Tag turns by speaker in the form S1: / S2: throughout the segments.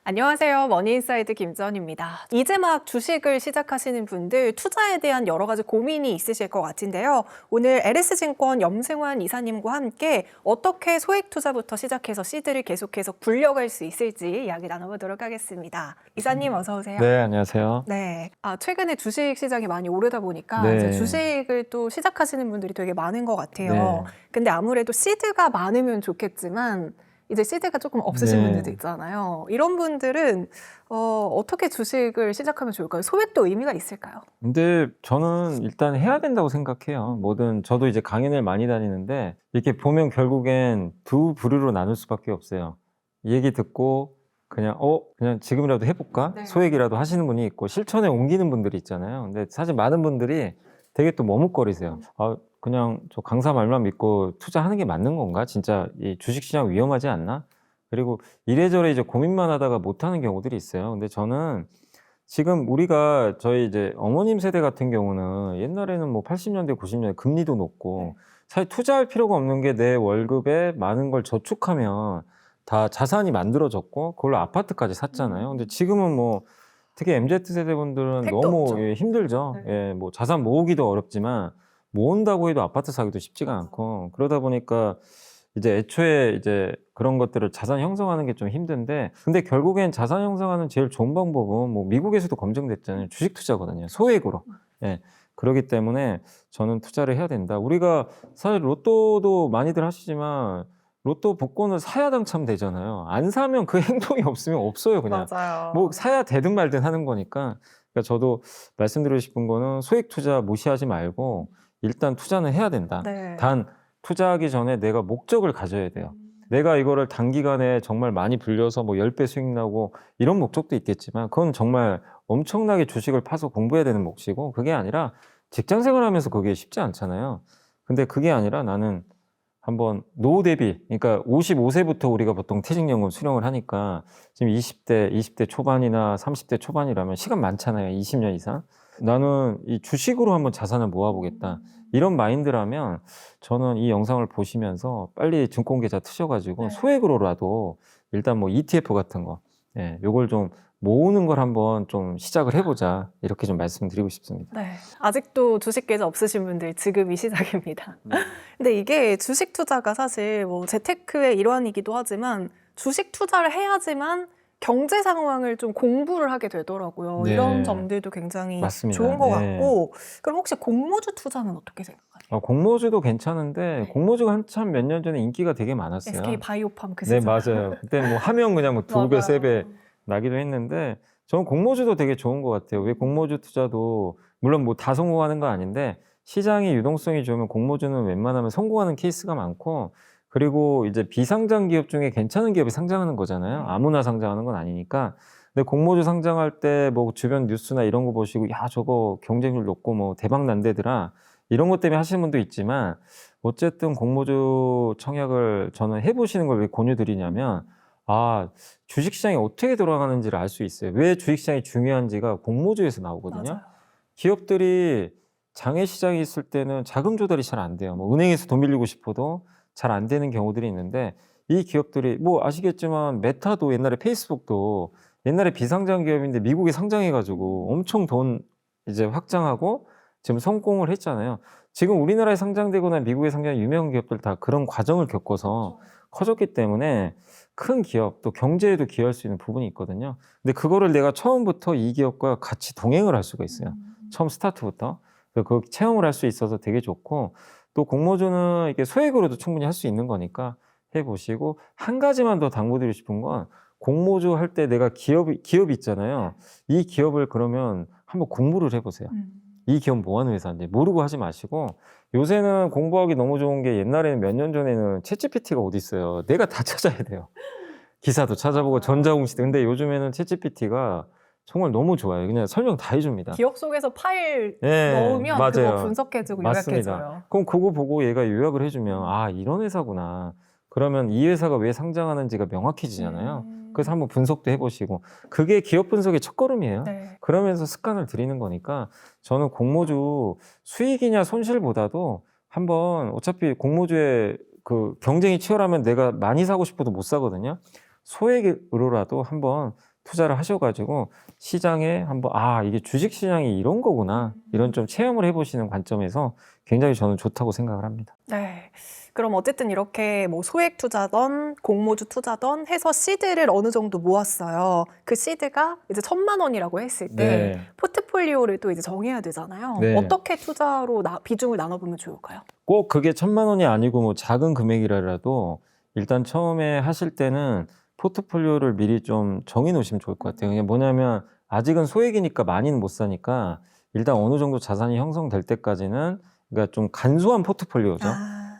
S1: 안녕하세요. 머니인사이드 김지연입니다. 이제 막 주식을 시작하시는 분들 투자에 대한 여러 가지 고민이 있으실 것 같은데요. 오늘 LS증권 염승환 이사님과 함께 어떻게 소액 투자부터 시작해서 시드를 계속해서 굴려갈 수 있을지 이야기 나눠보도록 하겠습니다. 이사님 어서 오세요.
S2: 네, 안녕하세요.
S1: 네. 최근에 주식 시장이 많이 오르다 보니까
S2: 네.
S1: 이제 주식을 또 시작하시는 분들이 되게 많은 것 같아요.
S2: 네.
S1: 근데 아무래도 시드가 많으면 좋겠지만 이제 시드가 조금 없으신
S2: 네.
S1: 분들도 있잖아요. 이런 분들은 어떻게 주식을 시작하면 좋을까요? 소액도 의미가 있을까요?
S2: 근데 저는 일단 해야 된다고 생각해요. 뭐든 저도 이제 강연을 많이 다니는데 이렇게 보면 결국엔 두 부류로 나눌 수밖에 없어요. 얘기 듣고 그냥 지금이라도 해볼까?
S1: 네.
S2: 소액이라도 하시는 분이 있고 실천에 옮기는 분들이 있잖아요. 근데 사실 많은 분들이 되게 또 머뭇거리세요. 그냥 저 강사 말만 믿고 투자하는 게 맞는 건가? 진짜 이 주식시장 위험하지 않나? 그리고 이래저래 이제 고민만 하다가 못하는 경우들이 있어요. 근데 저는 지금 우리가 저희 이제 어머님 세대 같은 경우는 옛날에는 뭐 80년대, 90년대 금리도 높고 사실 투자할 필요가 없는 게 내 월급에 많은 걸 저축하면 다 자산이 만들어졌고 그걸로 아파트까지 샀잖아요. 근데 지금은 뭐 특히 MZ 세대분들은
S1: 택도
S2: 너무
S1: 없죠.
S2: 힘들죠.
S1: 네.
S2: 뭐 자산 모으기도 어렵지만 모은다고 해도 아파트 사기도 쉽지가 않고 그러다 보니까 이제 애초에 이제 그런 것들을 자산 형성하는 게 좀 힘든데 근데 결국엔 자산 형성하는 제일 좋은 방법은 뭐 미국에서도 검증됐잖아요. 주식 투자거든요. 소액으로. 예. 그렇기 때문에 저는 투자를 해야 된다. 우리가 사실 로또도 많이들 하시지만 로또 복권을 사야 당첨되잖아요. 안 사면 그 행동이 없으면 없어요, 그냥.
S1: 맞아요.
S2: 뭐 사야 되든 말든 하는 거니까. 그러니까 저도 말씀드리고 싶은 거는 소액 투자 무시하지 말고 일단 투자는 해야 된다.
S1: 네.
S2: 단 투자하기 전에 내가 목적을 가져야 돼요. 내가 이거를 단기간에 정말 많이 불려서 뭐 10배 수익 나고 이런 목적도 있겠지만 그건 정말 엄청나게 주식을 파서 공부해야 되는 몫이고 그게 아니라 직장 생활하면서 그게 쉽지 않잖아요. 근데 그게 아니라 나는 한번 노후 대비, 그러니까 55세부터 우리가 보통 퇴직연금 수령을 하니까 지금 20대 초반이나 30대 초반이라면 시간 많잖아요. 20년 이상. 나는 이 주식으로 한번 자산을 모아보겠다. 이런 마인드라면 저는 이 영상을 보시면서 빨리 증권계좌 트셔가지고
S1: 네.
S2: 소액으로라도 일단 뭐 ETF 같은 거, 요걸 좀 모으는 걸 한번 좀 시작을 해보자. 이렇게 좀 말씀드리고 싶습니다.
S1: 네. 아직도 주식 계좌 없으신 분들 지금이 시작입니다. 근데 이게 주식 투자가 사실 뭐 재테크의 일환이기도 하지만 주식 투자를 해야지만 경제 상황을 좀 공부를 하게 되더라고요.
S2: 네.
S1: 이런 점들도 굉장히
S2: 맞습니다.
S1: 좋은 것
S2: 네.
S1: 같고 그럼 혹시 공모주 투자는 어떻게 생각하세요?
S2: 공모주도 괜찮은데
S1: 네.
S2: 공모주가 한참 몇 년 전에 인기가 되게 많았어요.
S1: SK 바이오팜 그
S2: 네,
S1: 시절.
S2: 맞아요. 그때 뭐 하면 그냥 뭐 2배,
S1: 맞아요.
S2: 3배 나기도 했는데 저는 공모주도 되게 좋은 것 같아요. 왜 공모주 투자도 물론 뭐 다 성공하는 건 아닌데 시장의 유동성이 좋으면 공모주는 웬만하면 성공하는 케이스가 많고 그리고 이제 비상장 기업 중에 괜찮은 기업이 상장하는 거잖아요. 아무나 상장하는 건 아니니까. 근데 공모주 상장할 때 뭐 주변 뉴스나 이런 거 보시고 야 저거 경쟁률 높고 뭐 대박 난대더라 이런 것 때문에 하시는 분도 있지만 어쨌든 공모주 청약을 저는 해보시는 걸 왜 권유드리냐면 주식시장이 어떻게 돌아가는지를 알 수 있어요. 왜 주식시장이 중요한지가 공모주에서 나오거든요.
S1: 맞아요.
S2: 기업들이 장외시장이 있을 때는 자금 조달이 잘 안 돼요. 뭐 은행에서 돈 빌리고 싶어도 잘 안 되는 경우들이 있는데 이 기업들이 뭐 아시겠지만 메타도 옛날에 페이스북도 옛날에 비상장 기업인데 미국에 상장해가지고 엄청 돈 이제 확장하고 지금 성공을 했잖아요. 지금 우리나라에 상장되거나 미국에 상장한 유명한 기업들 다 그런 과정을 겪어서 커졌기 때문에 큰 기업 또 경제에도 기여할 수 있는 부분이 있거든요. 근데 그거를 내가 처음부터 이 기업과 같이 동행을 할 수가 있어요. 처음 스타트부터. 그래서 그 체험을 할 수 있어서 되게 좋고 또 공모주는 이렇게 소액으로도 충분히 할 수 있는 거니까 해보시고 한 가지만 더 당부드리고 싶은 건 공모주 할 때 내가 기업이 있잖아요. 이 기업을 그러면 한번 공부를 해보세요. 이 기업 뭐 하는 회사인지 모르고 하지 마시고 요새는 공부하기 너무 좋은 게 옛날에는 몇 년 전에는 챗GPT가 어디 있어요. 내가 다 찾아야 돼요. 기사도 찾아보고 전자공시도. 근데 요즘에는 챗GPT가 정말 너무 좋아요. 그냥 설명 다 해줍니다.
S1: 기업 속에서 파일
S2: 예,
S1: 넣으면 그거
S2: 맞아요.
S1: 분석해주고
S2: 맞습니다.
S1: 요약해줘요.
S2: 그럼 그거 보고 얘가 요약을 해주면 이런 회사구나. 그러면 이 회사가 왜 상장하는지가 명확해지잖아요. 그래서 한번 분석도 해보시고 그게 기업 분석의 첫걸음이에요.
S1: 네.
S2: 그러면서 습관을 들이는 거니까 저는 공모주 수익이냐 손실보다도 한번 어차피 공모주에 그 경쟁이 치열하면 내가 많이 사고 싶어도 못 사거든요. 소액으로라도 한번 투자를 하셔가지고 시장에 한번 이게 주식시장이 이런 거구나 이런 좀 체험을 해보시는 관점에서 굉장히 저는 좋다고 생각을 합니다.
S1: 네. 그럼 어쨌든 이렇게 뭐 소액 투자던 공모주 투자던 해서 시드를 어느 정도 모았어요. 그 시드가 이제 1,000만 원이라고 했을 때 포트폴리오를 또 이제 정해야 되잖아요.
S2: 네.
S1: 어떻게 투자로 비중을 나눠보면 좋을까요?
S2: 꼭 그게 1,000만 원이 아니고 뭐 작은 금액이라도 일단 처음에 하실 때는 포트폴리오를 미리 좀 정해 놓으시면 좋을 것 같아요. 그게 뭐냐면 아직은 소액이니까 많이는 못 사니까 일단 어느 정도 자산이 형성될 때까지는 그러니까 좀 간소한 포트폴리오죠.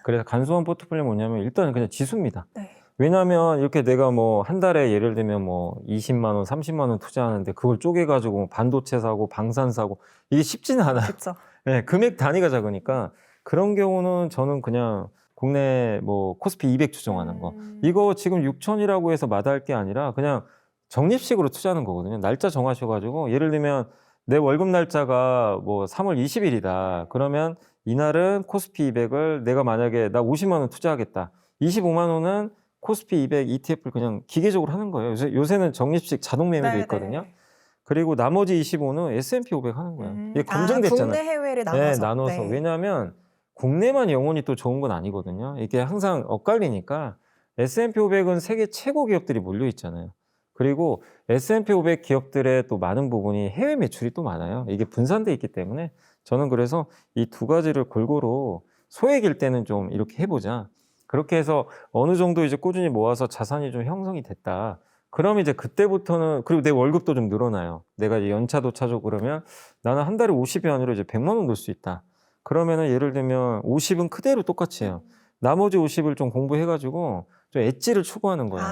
S2: 그래서 간소한 포트폴리오 뭐냐면 일단은 그냥 지수입니다.
S1: 네.
S2: 왜냐하면 이렇게 내가 뭐 한 달에 예를 들면 뭐 20만 원, 30만 원 투자하는데 그걸 쪼개가지고 반도체 사고 방산 사고 이게 쉽지는 않아요.
S1: 그렇죠.
S2: 네, 금액 단위가 작으니까 그런 경우는 저는 그냥 국내 뭐 코스피 200 추정하는 거 이거 지금 6천이라고 해서 마다할 게 아니라 그냥 적립식으로 투자하는 거거든요. 날짜 정하셔가지고 예를 들면 내 월급 날짜가 뭐 3월 20일이다. 그러면 이날은 코스피 200을 내가 만약에 나 50만 원 투자하겠다. 25만 원은 코스피 200 ETF를 그냥 기계적으로 하는 거예요. 요새는 적립식 자동 매매도 있거든요. 그리고 나머지 25는 S&P 500 하는 거예요. 이게 검증됐잖아요.
S1: 국내 해외를
S2: 네,
S1: 나눠서.
S2: 나눠서.
S1: 네.
S2: 왜냐하면 국내만 영원히 또 좋은 건 아니거든요. 이게 항상 엇갈리니까 S&P 500은 세계 최고 기업들이 몰려 있잖아요. 그리고 S&P 500 기업들의 또 많은 부분이 해외 매출이 또 많아요. 이게 분산돼 있기 때문에 저는 그래서 이 두 가지를 골고루 소액일 때는 좀 이렇게 해보자. 그렇게 해서 어느 정도 이제 꾸준히 모아서 자산이 좀 형성이 됐다. 그럼 이제 그때부터는 그리고 내 월급도 좀 늘어나요. 내가 이제 연차도 차죠. 그러면 나는 한 달에 50이 아니라 이제 100만 원 넣을 수 있다. 그러면은 예를 들면 50은 그대로 똑같이 해요. 나머지 50을 좀 공부해가지고 좀 엣지를 추구하는 거예요.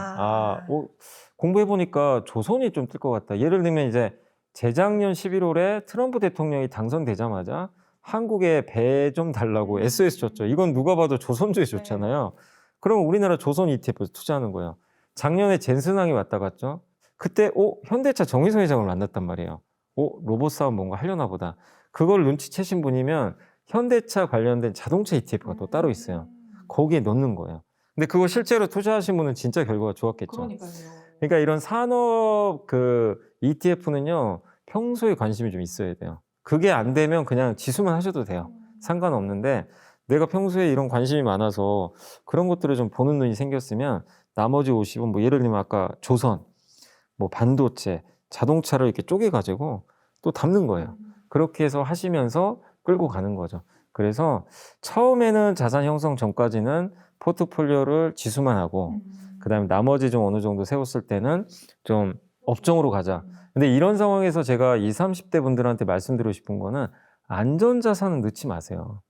S2: 공부해보니까 조선이 좀 뜰 것 같다. 예를 들면 이제 재작년 11월에 트럼프 대통령이 당선되자마자 한국에 배 좀 달라고 SOS 줬죠. 이건 누가 봐도 조선주에 좋잖아요. 그럼 우리나라 조선 ETF에서 투자하는 거예요. 작년에 젠슨항이 왔다 갔죠. 그때 현대차 정의선 회장을 만났단 말이에요. 로봇 사업 뭔가 하려나 보다. 그걸 눈치채신 분이면 현대차 관련된 자동차 ETF가 또 따로 있어요. 거기에 넣는 거예요. 근데 그거 실제로 투자하신 분은 진짜 결과가 좋았겠죠. 그러니까 이런 산업 ETF는요, 평소에 관심이 좀 있어야 돼요. 그게 안 되면 그냥 지수만 하셔도 돼요. 상관없는데 내가 평소에 이런 관심이 많아서 그런 것들을 좀 보는 눈이 생겼으면 나머지 50은 뭐 예를 들면 아까 조선, 뭐 반도체, 자동차를 이렇게 쪼개가지고 또 담는 거예요. 그렇게 해서 하시면서 끌고 가는 거죠. 그래서 처음에는 자산 형성 전까지는 포트폴리오를 지수만 하고 그다음에 나머지 좀 어느 정도 세웠을 때는 좀 업종으로 가자. 근데 이런 상황에서 제가 20, 30대 분들한테 말씀드리고 싶은 거는 안전자산은 넣지 마세요.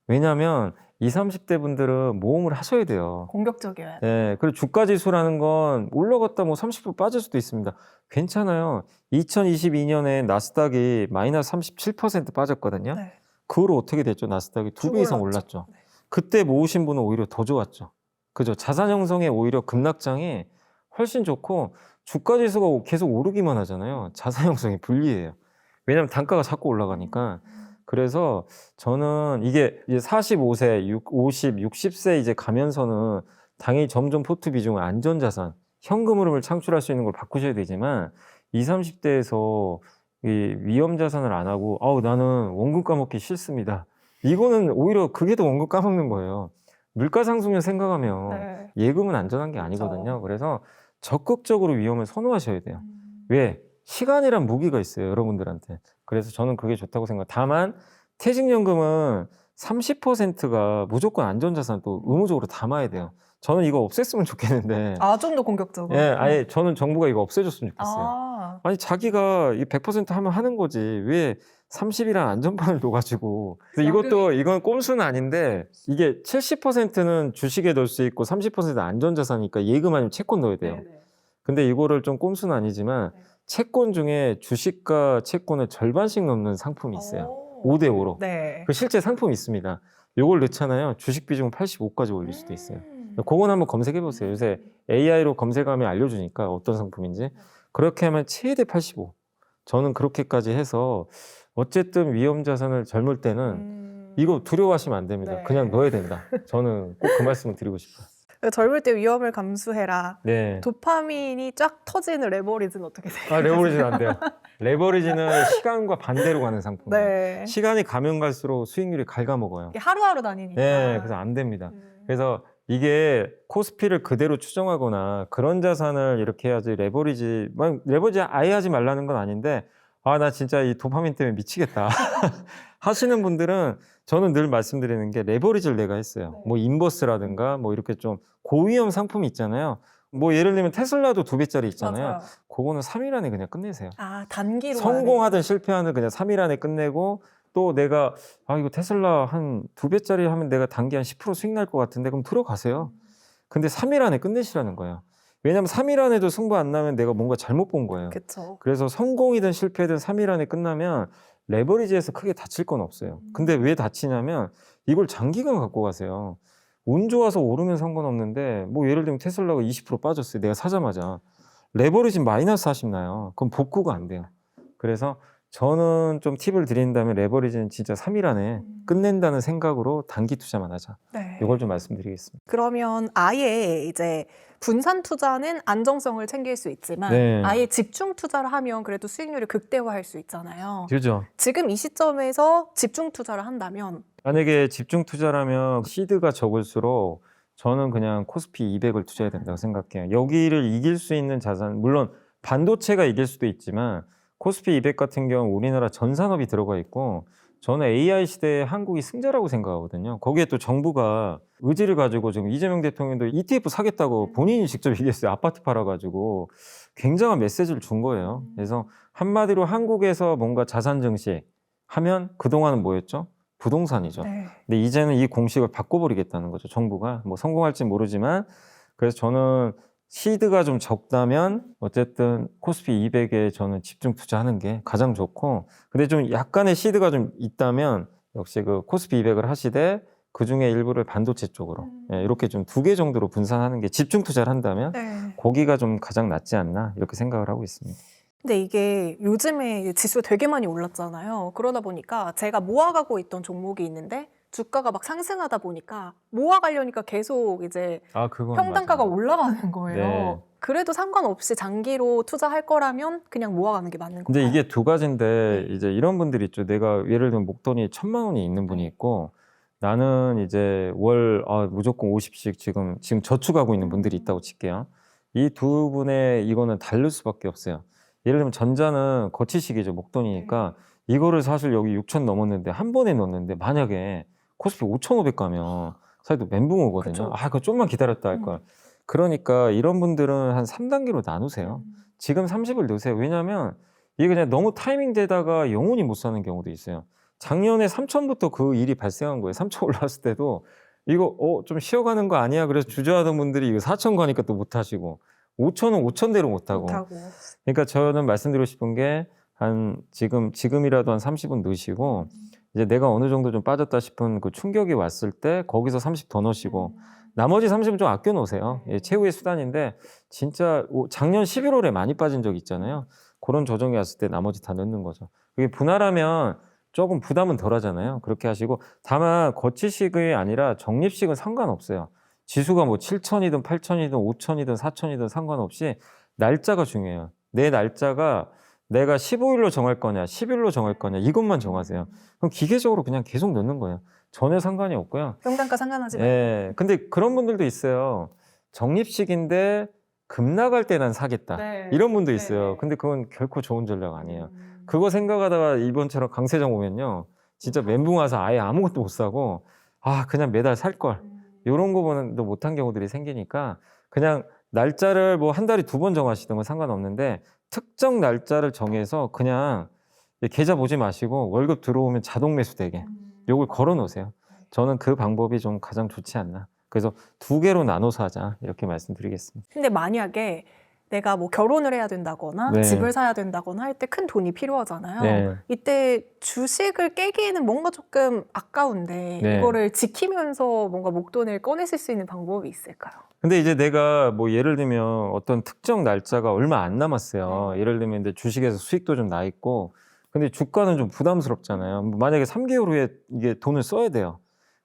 S2: 왜냐하면 20, 30대 분들은 모험을 하셔야 돼요.
S1: 공격적이어야 돼요.
S2: 네, 그리고 주가 지수라는 건 올라갔다 뭐 30% 빠질 수도 있습니다. 괜찮아요. 2022년에 나스닥이 마이너스 37% 빠졌거든요.
S1: 네.
S2: 그 후로 어떻게 됐죠? 나스닥이 2배 이상 올랐죠.
S1: 네.
S2: 그때 모으신 분은 오히려 더 좋았죠. 그죠? 자산 형성에 오히려 급락장이 훨씬 좋고 주가 지수가 계속 오르기만 하잖아요. 자산 형성이 불리해요. 왜냐하면 단가가 자꾸 올라가니까. 그래서 저는 이게 이제 45세, 50, 60세 이제 가면서는 당연히 점점 포트 비중을 안전자산, 현금 흐름을 창출할 수 있는 걸 바꾸셔야 되지만 20, 30대에서 이 위험자산을 안 하고 나는 원금 까먹기 싫습니다. 이거는 오히려 그게 더 원금 까먹는 거예요. 물가 상승률 생각하면 예금은 안전한 게 아니거든요. 그래서 적극적으로 위험을 선호하셔야 돼요. 왜? 시간이란 무기가 있어요, 여러분들한테. 그래서 저는 그게 좋다고 생각해요. 다만 퇴직연금은 30%가 무조건 안전자산 또 의무적으로 담아야 돼요. 저는 이거 없앴으면 좋겠는데.
S1: 좀 더 공격적으로.
S2: 예, 아예 저는 정부가 이거 없애줬으면 좋겠어요. 아니 자기가 이 100% 하면 하는 거지. 왜 30이라는 안전판을 둬가지고. 이건 꼼수는 아닌데 이게 70%는 주식에 넣을 수 있고 30%는 안전자산이니까 예금 아니면 채권 넣어야 돼요. 근데 이거를 좀 꼼수는 아니지만 채권 중에 주식과 채권을 절반씩 넣는 상품이 있어요. 5대5로.
S1: 네.
S2: 그 실제 상품이 있습니다. 요걸 넣잖아요. 주식 비중은 85까지 올릴 수도 있어요. 그건 한번 검색해 보세요. 요새 AI로 검색하면 알려주니까 어떤 상품인지. 그렇게 하면 최대 85. 저는 그렇게까지 해서 어쨌든 위험 자산을 젊을 때는 이거 두려워하시면 안 됩니다.
S1: 네.
S2: 그냥 넣어야 된다. 저는 꼭 그 말씀을 드리고 싶어요.
S1: 젊을 때 위험을 감수해라.
S2: 네.
S1: 도파민이 쫙 터지는 레버리지는 어떻게 생각하세요?
S2: 레버리지는 안 돼요. 레버리지는 시간과 반대로 가는 상품이에요.
S1: 네.
S2: 시간이 가면 갈수록 수익률이 갉아먹어요.
S1: 이게 하루하루 다니니까.
S2: 네, 그래서 안 됩니다. 그래서 이게 코스피를 그대로 추정하거나 그런 자산을 이렇게 해야지 레버리지 아예 하지 말라는 건 아닌데 나 진짜 이 도파민 때문에 미치겠다 하시는 분들은 저는 늘 말씀드리는 게 레버리지를 내가 했어요.
S1: 네.
S2: 뭐 인버스라든가 뭐 이렇게 좀 고위험 상품이 있잖아요. 뭐 예를 들면 테슬라도 2배짜리 있잖아요.
S1: 맞아요.
S2: 그거는 3일 안에 그냥 끝내세요.
S1: 단기로
S2: 성공하든 실패하든 그냥 3일 안에 끝내고 또 내가 이거 테슬라 한 2배짜리 하면 내가 단기 한 10% 수익 날 것 같은데 그럼 들어가세요. 근데 3일 안에 끝내시라는 거예요. 왜냐하면 3일 안에도 승부 안 나면 내가 뭔가 잘못 본 거예요.
S1: 그렇죠.
S2: 그래서 성공이든 실패든 3일 안에 끝나면 레버리지에서 크게 다칠 건 없어요. 근데 왜 다치냐면 이걸 장기간 갖고 가세요. 운 좋아서 오르면 상관없는데 뭐 예를 들면 테슬라가 20% 빠졌어요. 내가 사자마자. 레버리지 마이너스 40 나요. 그럼 복구가 안 돼요. 그래서 저는 좀 팁을 드린다면 레버리지는 진짜 3일 안에 끝낸다는 생각으로 단기 투자만 하자.
S1: 네.
S2: 이걸 좀 말씀드리겠습니다.
S1: 그러면 아예 이제 분산 투자는 안정성을 챙길 수 있지만
S2: 네.
S1: 아예 집중 투자를 하면 그래도 수익률을 극대화할 수 있잖아요.
S2: 그죠?
S1: 지금 이 시점에서 집중 투자를 한다면
S2: 만약에 집중 투자라면 시드가 적을수록 저는 그냥 코스피 200을 투자해야 된다고 생각해요. 여기를 이길 수 있는 자산, 물론 반도체가 이길 수도 있지만 코스피 200 같은 경우 우리나라 전 산업이 들어가 있고 저는 AI 시대에 한국이 승자라고 생각하거든요. 거기에 또 정부가 의지를 가지고 지금 이재명 대통령도 ETF 사겠다고 본인이 직접 얘기했어요. 아파트 팔아가지고 굉장한 메시지를 준 거예요. 그래서 한마디로 한국에서 뭔가 자산 증시 하면 그동안은 뭐였죠? 부동산이죠.
S1: 네.
S2: 근데 이제는 이 공식을 바꿔버리겠다는 거죠. 정부가. 뭐 성공할지 모르지만 그래서 저는 시드가 좀 적다면 어쨌든 코스피 200에 저는 집중 투자하는 게 가장 좋고 근데 좀 약간의 시드가 좀 있다면 역시 그 코스피 200을 하시되 그중에 일부를 반도체 쪽으로 이렇게 좀 2개 정도로 분산하는 게 집중 투자를 한다면
S1: 네.
S2: 거기가 좀 가장 낫지 않나 이렇게 생각을 하고 있습니다.
S1: 근데 이게 요즘에 지수가 되게 많이 올랐잖아요. 그러다 보니까 제가 모아가고 있던 종목이 있는데 주가가 막 상승하다 보니까 모아가려니까 계속 이제
S2: 그건
S1: 평단가가
S2: 맞아요.
S1: 올라가는 거예요.
S2: 네.
S1: 그래도 상관없이 장기로 투자할 거라면 그냥 모아가는 게 맞는
S2: 근데
S1: 건가요?
S2: 이게 두 가지인데 이제 이런 분들이 있죠. 내가 예를 들면 목돈이 1,000만 원이 있는 분이 있고 나는 이제 월 무조건 50씩 지금 저축하고 있는 분들이 있다고 칠게요. 이 두 분의 이거는 다를 수밖에 없어요. 예를 들면 전자는 거치식이죠. 목돈이니까 이거를 사실 여기 6천 넘었는데 한 번에 넣었는데 만약에 코스피 5,500 가면 사실 또 멘붕 오거든요.
S1: 그쵸.
S2: 그거 좀만 기다렸다 할 걸. 그러니까 이런 분들은 한 3단계로 나누세요. 지금 30을 넣으세요. 왜냐하면 이게 그냥 너무 타이밍 되다가 영원히 못 사는 경우도 있어요. 작년에 3천부터 그 일이 발생한 거예요. 3천 올랐을 때도 이거 좀 쉬어가는 거 아니야? 그래서 주저하던 분들이 이거 4천 가니까 또 못 하시고 5천은 5천대로 못 하고. 그러니까 저는 말씀드리고 싶은 게 한 지금이라도 한 30은 넣으시고 이제 내가 어느 정도 좀 빠졌다 싶은 그 충격이 왔을 때 거기서 30 더 넣으시고 나머지 30은 좀 아껴 놓으세요. 최후의 수단인데 진짜 작년 11월에 많이 빠진 적 있잖아요. 그런 조정이 왔을 때 나머지 다 넣는 거죠. 그게 분할하면 조금 부담은 덜 하잖아요. 그렇게 하시고 다만 거치식이 아니라 적립식은 상관없어요. 지수가 뭐 7천이든 8천이든 5천이든 4천이든 상관없이 날짜가 중요해요. 내 날짜가 내가 15일로 정할 거냐 10일로 정할 거냐 이것만 정하세요. 그럼 기계적으로 그냥 계속 넣는 거예요. 전혀 상관이 없고요.
S1: 평단가 상관하지 말고.
S2: 예. 근데 그런 분들도 있어요. 적립식인데 급락할 때 난 사겠다.
S1: 네.
S2: 이런 분도 있어요.
S1: 네.
S2: 근데 그건 결코 좋은 전략 아니에요. 그거 생각하다가 이번처럼 강세장 오면요. 진짜 멘붕 와서 아예 아무것도 못 사고 그냥 매달 살 걸. 이런 거 보는 또 못한 경우들이 생기니까 그냥 날짜를 뭐 한 달에 2번 정하시던 건 상관없는데 특정 날짜를 정해서 그냥 계좌 보지 마시고 월급 들어오면 자동 매수되게 요걸 걸어 놓으세요. 저는 그 방법이 좀 가장 좋지 않나. 그래서 2개로 나눠서 하자 이렇게 말씀드리겠습니다.
S1: 근데 만약에 내가 뭐 결혼을 해야 된다거나
S2: 네.
S1: 집을 사야 된다거나 할 때 큰 돈이 필요하잖아요.
S2: 네.
S1: 이때 주식을 깨기에는 뭔가 조금 아까운데
S2: 네.
S1: 이거를 지키면서 뭔가 목돈을 꺼내실 수 있는 방법이 있을까요?
S2: 근데 이제 내가 뭐 예를 들면 어떤 특정 날짜가 얼마 안 남았어요. 예를 들면 이제 주식에서 수익도 좀 나 있고 근데 주가는 좀 부담스럽잖아요. 만약에 3개월 후에 이게 돈을 써야 돼요.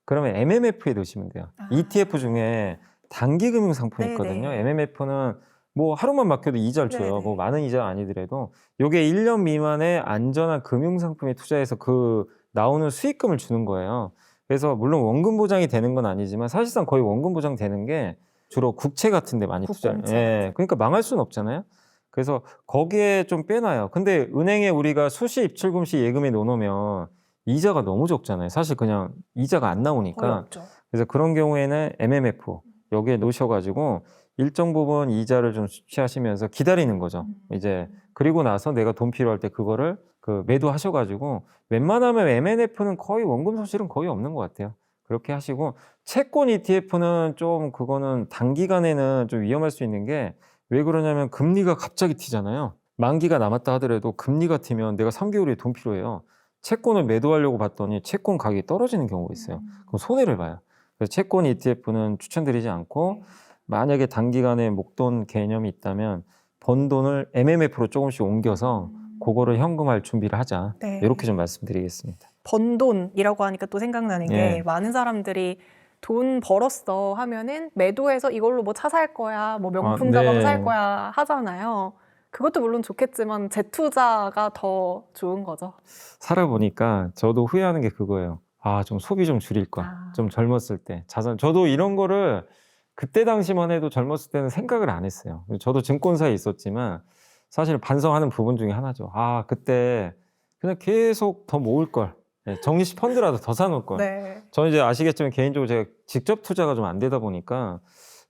S2: 그러면 MMF에 넣으시면 돼요. ETF 중에 단기 금융 상품이
S1: 네네.
S2: 있거든요. MMF는 뭐 하루만 맡겨도 이자를 줘요.
S1: 네네.
S2: 뭐 많은 이자가 아니더라도 요게 1년 미만의 안전한 금융 상품에 투자해서 그 나오는 수익금을 주는 거예요. 그래서 물론 원금 보장이 되는 건 아니지만 사실상 거의 원금 보장되는 게 주로 국채 같은 데 많이 투자를.
S1: 국공채
S2: 예.
S1: 같은.
S2: 그러니까 망할 수는 없잖아요. 그래서 거기에 좀 빼놔요. 근데 은행에 우리가 수시 입출금 시 예금에 넣어 놓으면 이자가 너무 적잖아요. 사실 그냥 이자가 안
S1: 거의
S2: 나오니까.
S1: 없죠.
S2: 그래서 그런 경우에는 MMF 여기에 놓으셔 가지고 일정 부분 이자를 좀 취하시면서 기다리는 거죠. 이제 그리고 나서 내가 돈 필요할 때 그거를 그 매도하셔 가지고 웬만하면 MMF는 거의 원금 손실은 거의 없는 것 같아요. 그렇게 하시고 채권 ETF는 좀 그거는 단기간에는 좀 위험할 수 있는 게 왜 그러냐면 금리가 갑자기 튀잖아요. 만기가 남았다 하더라도 금리가 튀면 내가 3개월에 돈 필요해요. 채권을 매도하려고 봤더니 채권 가격이 떨어지는 경우가 있어요. 그럼 손해를 봐요. 그래서 채권 ETF는 추천드리지 않고 만약에 단기간에 목돈 개념이 있다면 번 돈을 MMF로 조금씩 옮겨서 그거를 현금화할 준비를 하자.
S1: 네.
S2: 이렇게 좀 말씀드리겠습니다.
S1: 번 돈이라고 하니까 또 생각나는 게
S2: 예.
S1: 많은 사람들이 돈 벌었어 하면은 매도해서 이걸로 뭐 차 살 거야, 뭐 명품
S2: 네.
S1: 가방 살 거야 하잖아요. 그것도 물론 좋겠지만 재투자가 더 좋은 거죠.
S2: 살아보니까 저도 후회하는 게 그거예요. 아, 좀 소비 좀 줄일 걸.
S1: 아.
S2: 좀 젊었을 때. 자산. 저도 이런 거를 그때 당시만 해도 젊었을 때는 생각을 안 했어요. 저도 증권사에 있었지만 사실 반성하는 부분 중에 하나죠. 아, 그때 그냥 계속 더 모을 걸. 예, 정리식 펀드라도 더 사놓을 걸.
S1: 네.
S2: 저는 이제 아시겠지만 개인적으로 제가 직접 투자가 좀 안 되다 보니까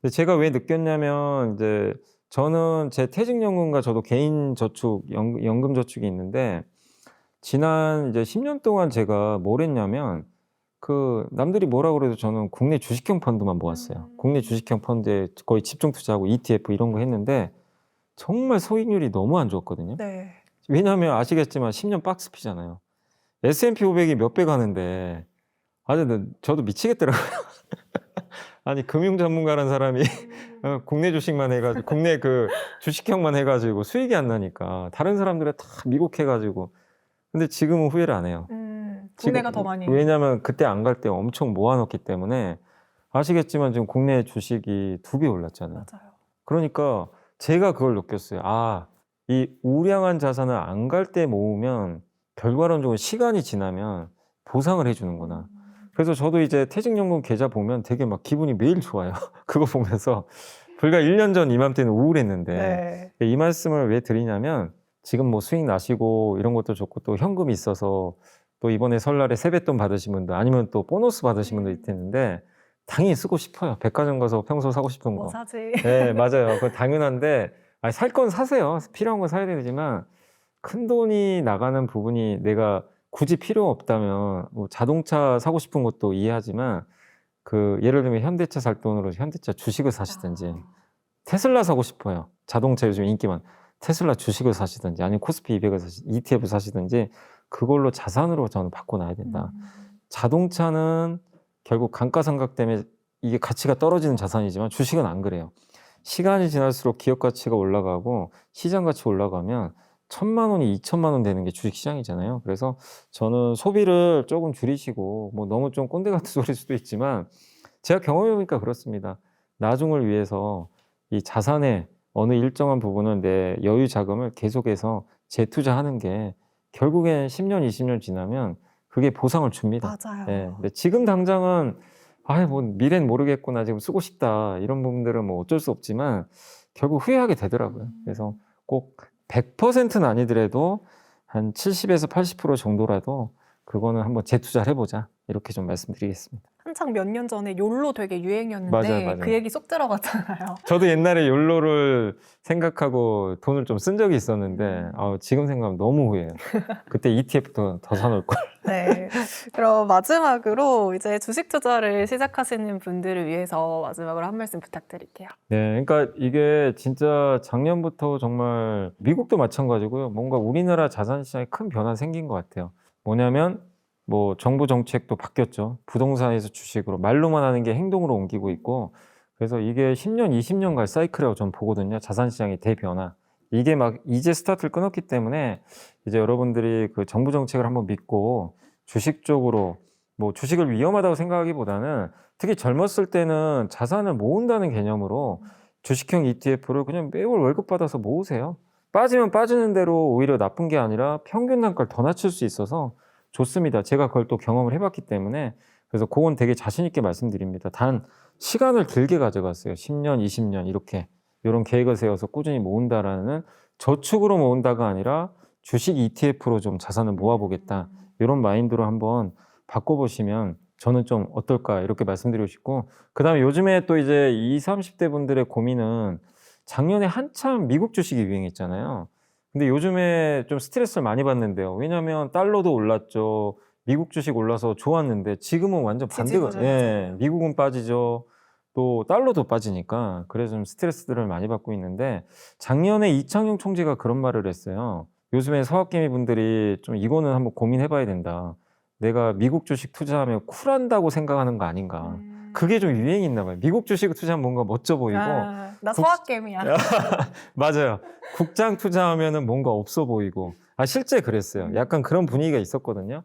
S2: 근데 제가 왜 느꼈냐면 이제 저는 제 퇴직연금과 저도 개인 저축, 연금 저축이 있는데 지난 이제 10년 동안 제가 뭘 했냐면 그 남들이 뭐라 그래도 저는 국내 주식형 펀드만 모았어요. 국내 주식형 펀드에 거의 집중 투자하고 ETF 이런 거 했는데 정말 소익률이 너무 안 좋았거든요.
S1: 네.
S2: 왜냐하면 아시겠지만 10년 박스피잖아요. S&P 500이 몇 배 가는데 저도 미치겠더라고요. 아니 금융 전문가라는 사람이 국내 주식만 해가지고 국내 그 주식형만 해가지고 수익이 안 나니까 다른 사람들은 다 미국해가지고 근데 지금은 후회를 안 해요.
S1: 국내가 더 많이.
S2: 왜냐하면 그때 안 갈 때 엄청 모아놓기 때문에 아시겠지만 지금 국내 주식이 2배 올랐잖아요.
S1: 맞아요.
S2: 그러니까 제가 그걸 느꼈어요. 아, 이 우량한 자산을 안 갈 때 모으면 결과론적으로 시간이 지나면 보상을 해주는구나. 그래서 저도 이제 퇴직연금 계좌 보면 되게 막 기분이 매일 좋아요. 그거 보면서 불과 1년 전 이맘때는 우울했는데
S1: 네.
S2: 이 말씀을 왜 드리냐면 지금 뭐 수익 나시고 이런 것도 좋고 또 현금이 있어서 또 이번에 설날에 세뱃돈 받으신 분들 아니면 또 보너스 받으신 분들 있겠는데 당연히 쓰고 싶어요. 백화점 가서 평소 사고 싶은
S1: 뭐
S2: 거.
S1: 사지.
S2: 네, 맞아요. 그건 당연한데 아니, 살 건 사세요. 필요한 건 사야 되지만 큰 돈이 나가는 부분이 내가 굳이 필요 없다면 뭐 자동차 사고 싶은 것도 이해하지만 그 예를 들면 현대차 살 돈으로 현대차 주식을 사시든지 테슬라 사고 싶어요. 자동차 요즘 인기 많. 테슬라 주식을 사시든지 아니면 코스피 200을 ETF 사시든지 그걸로 자산으로 저는 바꿔놔야 된다. 자동차는 결국 감가상각 때문에 이게 가치가 떨어지는 자산이지만 주식은 안 그래요. 시간이 지날수록 기업 가치가 올라가고 시장 가치 올라가면 1,000만 원이 2,000만 원 되는 게 주식 시장이잖아요. 그래서 저는 소비를 조금 줄이시고 뭐 너무 좀 꼰대 같은 소리일 수도 있지만 제가 경험해 보니까 그렇습니다. 나중을 위해서 이 자산의 어느 일정한 부분은 내 여유 자금을 계속해서 재투자하는 게 결국엔 10년, 20년 지나면 그게 보상을 줍니다.
S1: 맞아요.
S2: 예. 근데 지금 당장은 뭐 미래는 모르겠구나 지금 쓰고 싶다 이런 부분들은 뭐 어쩔 수 없지만 결국 후회하게 되더라고요. 그래서 꼭 100%는 아니더라도 한 70에서 80% 정도라도 그거는 한번 재투자를 해보자 이렇게 좀 말씀드리겠습니다.
S1: 한창 몇 년 전에 욜로 되게 유행이었는데
S2: 맞아요.
S1: 그 얘기 쏙 들어갔잖아요.
S2: 저도 옛날에 욜로를 생각하고 돈을 좀 쓴 적이 있었는데 지금 생각하면 너무 후회해요. 그때 ETF도 더 사놓을 걸.
S1: 네. 그럼 마지막으로 이제 주식 투자를 시작하시는 분들을 위해서 마지막으로 한 말씀 부탁드릴게요.
S2: 네, 그러니까 이게 진짜 작년부터 정말 미국도 마찬가지고요. 뭔가 우리나라 자산 시장에 큰 변화 생긴 것 같아요. 뭐냐면 뭐 정부 정책도 바뀌었죠. 부동산에서 주식으로 말로만 하는 게 행동으로 옮기고 있고 그래서 이게 10년, 20년 갈 사이클이라고 저는 보거든요. 자산 시장의 대변화. 이게 막 이제 스타트를 끊었기 때문에 이제 여러분들이 그 정부 정책을 한번 믿고 주식 쪽으로 뭐 주식을 위험하다고 생각하기보다는 특히 젊었을 때는 자산을 모은다는 개념으로 주식형 ETF를 그냥 매월 월급 받아서 모으세요. 빠지면 빠지는 대로 오히려 나쁜 게 아니라 평균 단가를 더 낮출 수 있어서 좋습니다. 제가 그걸 또 경험을 해봤기 때문에 그래서 그건 되게 자신 있게 말씀드립니다. 단 시간을 길게 가져갔어요. 10년, 20년 이렇게 이런 계획을 세워서 꾸준히 모은다라는 저축으로 모은다가 아니라 주식 ETF로 좀 자산을 모아보겠다. 이런 마인드로 한번 바꿔보시면 저는 좀 어떨까 이렇게 말씀드리고 싶고 그다음에 요즘에 또 이제 20, 30대 분들의 고민은 작년에 한참 미국 주식이 유행했잖아요. 근데 요즘에 좀 스트레스를 많이 받는데요. 왜냐하면 달러도 올랐죠. 미국 주식 올라서 좋았는데 지금은 완전 반대가. 예, 미국은 빠지죠. 또 달러도 빠지니까 그래서 좀 스트레스들을 많이 받고 있는데 작년에 이창용 총재가 그런 말을 했어요. 요즘에 서학개미 분들이 좀 이거는 한번 고민해봐야 된다. 내가 미국 주식 투자하면 쿨한다고 생각하는 거 아닌가. 그게 좀 유행이 있나 봐요. 미국 주식 투자하면 뭔가 멋져 보이고.
S1: 나 서학개미야.
S2: 맞아요. 국장 투자하면은 뭔가 없어 보이고. 실제 그랬어요. 약간 그런 분위기가 있었거든요.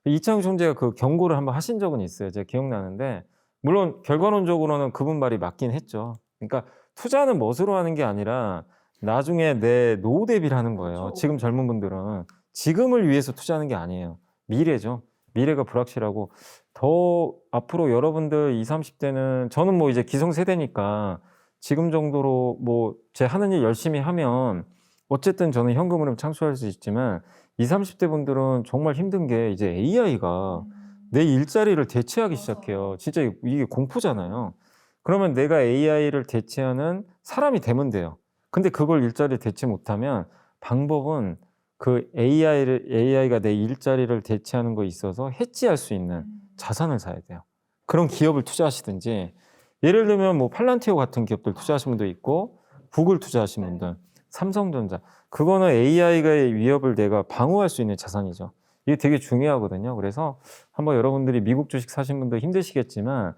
S2: 이창용 총재가 그 경고를 한번 하신 적은 있어요. 제가 기억나는데. 물론 결과론적으로는 그분 말이 맞긴 했죠. 그러니까 투자는 멋으로 하는 게 아니라 나중에 내 노후 대비를 하는 거예요.
S1: 그렇죠.
S2: 지금 젊은 분들은 지금을 위해서 투자하는 게 아니에요. 미래죠. 미래가 불확실하고 더 앞으로 여러분들 20, 30대는 저는 뭐 이제 기성세대니까 지금 정도로 뭐 제 하는 일 열심히 하면 어쨌든 저는 현금으로 창출할 수 있지만 20, 30대 분들은 정말 힘든 게 이제 AI가 내 일자리를 대체하기 시작해요. 진짜 이게 공포잖아요. 그러면 내가 AI를 대체하는 사람이 되면 돼요. 근데 그걸 일자리를 대체 못하면 방법은 그 AI가 내 일자리를 대체하는 거에 있어서 해지할 수 있는 자산을 사야 돼요. 그런 기업을 투자하시든지 예를 들면 뭐 팔란티오 같은 기업들 투자하신 분도 있고 구글 투자하신 분들, 삼성전자 그거는 AI의 위협을 내가 방어할 수 있는 자산이죠. 이게 되게 중요하거든요. 그래서 한번 여러분들이 미국 주식 사신 분들 힘드시겠지만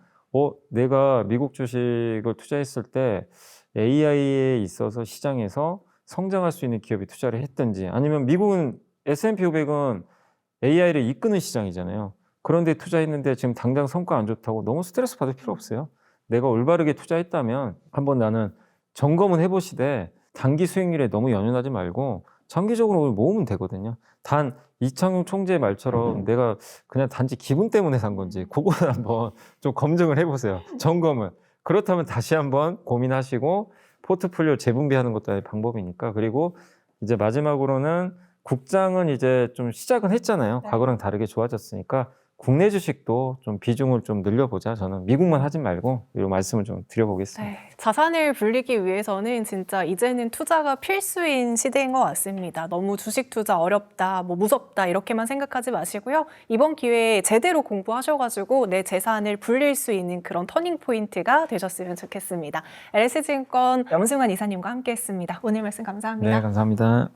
S2: 내가 미국 주식을 투자했을 때 AI에 있어서 시장에서 성장할 수 있는 기업이 투자를 했든지 아니면 미국은 S&P 500은 AI를 이끄는 시장이잖아요. 그런데 투자했는데 지금 당장 성과 안 좋다고 너무 스트레스 받을 필요 없어요. 내가 올바르게 투자했다면 한번 나는 점검은 해보시되 단기 수익률에 너무 연연하지 말고 장기적으로 모으면 되거든요. 단 이창용 총재의 말처럼 내가 그냥 단지 기분 때문에 산 건지 그거는 한번 좀 검증을 해보세요. 점검을. 그렇다면 다시 한번 고민하시고 포트폴리오 재분배하는 것도 방법이니까. 그리고 이제 마지막으로는 국장은 이제 좀 시작은 했잖아요.
S1: 네.
S2: 과거랑 다르게 좋아졌으니까 국내 주식도 좀 비중을 좀 늘려보자. 저는 미국만 하지 말고 이런 말씀을 좀 드려보겠습니다.
S1: 네, 자산을 불리기 위해서는 진짜 이제는 투자가 필수인 시대인 것 같습니다. 너무 주식 투자 어렵다, 뭐 무섭다 이렇게만 생각하지 마시고요. 이번 기회에 제대로 공부하셔가지고 내 재산을 불릴 수 있는 그런 터닝 포인트가 되셨으면 좋겠습니다. LS증권 염승환 이사님과 함께했습니다. 오늘 말씀 감사합니다.
S2: 네, 감사합니다.